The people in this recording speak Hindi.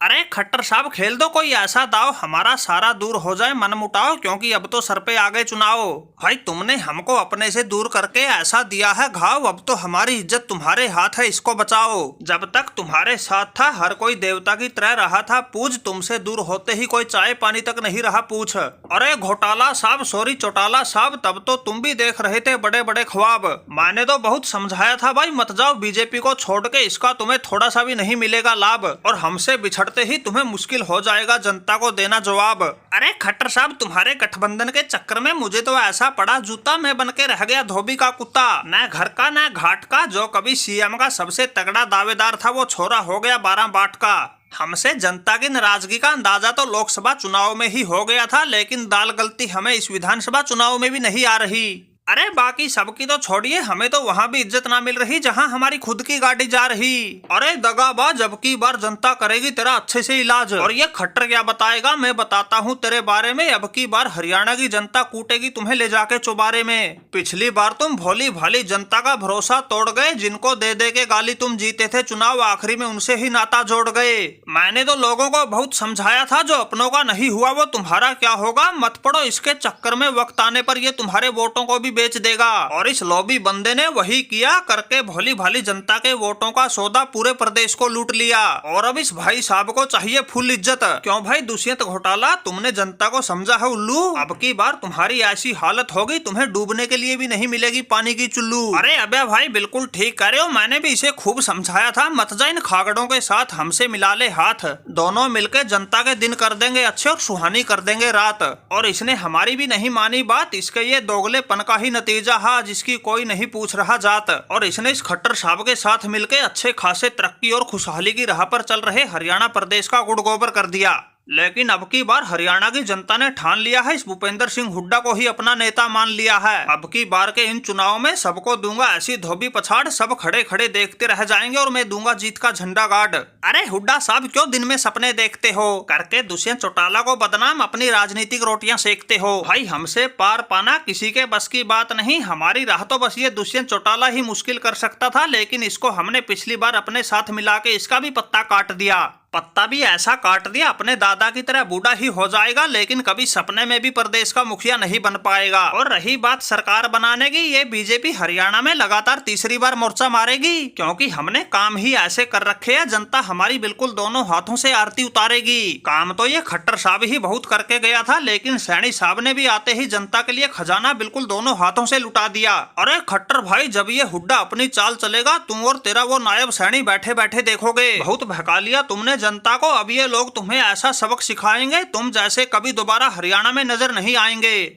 अरे खट्टर साहब खेल दो कोई ऐसा दाव हमारा सारा दूर हो जाए मन मुटाओ, क्योंकि अब तो सर पे आ गए चुनाव। भाई तुमने हमको अपने से दूर करके ऐसा दिया है घाव, अब तो हमारी इज्जत तुम्हारे हाथ है, इसको बचाओ। जब तक तुम्हारे साथ था हर कोई देवता की तरह रहा था पूज, तुमसे दूर होते ही कोई चाय पानी तक नहीं रहा पूछ। अरे घोटाला साहब सॉरी चौटाला साहब, तब तो तुम भी देख रहे थे बड़े बड़े ख्वाब। मैंने तो बहुत समझाया था भाई मत जाओ बीजेपी को छोड़ के, इसका तुम्हें थोड़ा सा भी नहीं मिलेगा लाभ, और हमसे बिछड़ते ही तुम्हें मुश्किल हो जाएगा जनता को देना जवाब। अरे खट्टर साहब तुम्हारे गठबंधन के चक्कर में मुझे तो ऐसा पड़ा जूता में बन के रह गया धोबी का कुत्ता, न घर का न घाट का। जो कभी सीएम का सबसे तगड़ा दावेदार था वो छोरा हो गया 12 बाट का। हमसे जनता की नाराजगी का अंदाजा तो लोकसभा चुनाव में ही हो गया था, लेकिन दाल गलती हमें इस विधानसभा चुनाव में भी नहीं आ रही। अरे बाकी सबकी तो छोड़िए, हमें तो वहाँ भी इज्जत ना मिल रही जहाँ हमारी खुद की गाड़ी जा रही। अरे दगाबाज अब की बार जनता करेगी तेरा अच्छे से इलाज, और ये खट्टर क्या बताएगा मैं बताता हूँ तेरे बारे में। अब की बार हरियाणा की जनता कूटेगी तुम्हें ले जाके चौबारे में। पिछली बार तुम भोली भाली जनता का भरोसा तोड़ गए, जिनको दे दे के गाली तुम जीते थे चुनाव, आखिरी में उनसे ही नाता जोड़ गए। मैंने तो लोगों को बहुत समझाया था जो अपनों का नहीं हुआ वो तुम्हारा क्या होगा, मत पड़ो इसके चक्कर में, वक्त आने पर ये तुम्हारे वोटों को भी बेच देगा। और इस लॉबी बंदे ने वही किया, करके भोली भाली जनता के वोटों का सौदा पूरे प्रदेश को लूट लिया। और अब इस भाई साहब को चाहिए फुल इज्जत। क्यों भाई दुष्यंत घोटाला, तुमने जनता को समझा है उल्लू, अब की बार तुम्हारी ऐसी हालत होगी तुम्हें डूबने के लिए भी नहीं मिलेगी पानी की चुल्लू। अरे अबे भाई बिल्कुल ठीक कह रहे हो, मैंने भी इसे खूब समझाया था मत जा इन खागड़ों के साथ, हमसे मिला ले हाथ, दोनों मिलकर जनता के दिन कर देंगे अच्छे और सुहानी कर देंगे रात। और इसने हमारी भी नहीं मानी बात, इसके ये दोगलेपन का ही नतीजा है जिसकी कोई नहीं पूछ रहा जात। और इसने इस खट्टर साहब के साथ मिलकर अच्छे खासे तरक्की और खुशहाली की राह पर चल रहे हरियाणा प्रदेश का गुड़ गोबर कर दिया। लेकिन अब की बार हरियाणा की जनता ने ठान लिया है, इस भूपेंद्र सिंह हुड्डा को ही अपना नेता मान लिया है। अब की बार के इन चुनाव में सबको दूंगा ऐसी धोबी पछाड़, सब खड़े खड़े देखते रह जाएंगे और मैं दूंगा जीत का झंडा गाड़। अरे हुड्डा साहब क्यों दिन में सपने देखते हो, करके दुष्यंत चौटाला को बदनाम अपनी राजनीतिक रोटियां सेकते हो। भाई हमसे पार पाना किसी के बस की बात नहीं, हमारी राह तो बस ये दुष्यंत चौटाला ही मुश्किल कर सकता था, लेकिन इसको हमने पिछली बार अपने साथ मिला के इसका भी पत्ता काट दिया। पत्ता भी ऐसा काट दिया अपने दादा की तरह बूढ़ा ही हो जाएगा, लेकिन कभी सपने में भी प्रदेश का मुखिया नहीं बन पाएगा। और रही बात सरकार बनाने की, ये बीजेपी हरियाणा में लगातार तीसरी बार मोर्चा मारेगी, क्योंकि हमने काम ही ऐसे कर रखे हैं जनता हमारी बिल्कुल दोनों हाथों से आरती उतारेगी। काम तो ये खट्टर साहब ही बहुत करके गया था, लेकिन सैनी साहब ने भी आते ही जनता के लिए खजाना बिल्कुल दोनों हाथों से लुटा दिया। अरे खट्टर भाई जब ये हुड्डा अपनी चाल चलेगा तुम और तेरा वो नायब सैनी बैठे बैठे देखोगे। बहुत बहका लिया तुमने जनता को, अब ये लोग तुम्हें ऐसा सबक सिखाएंगे तुम जैसे कभी दोबारा हरियाणा में नजर नहीं आएंगे।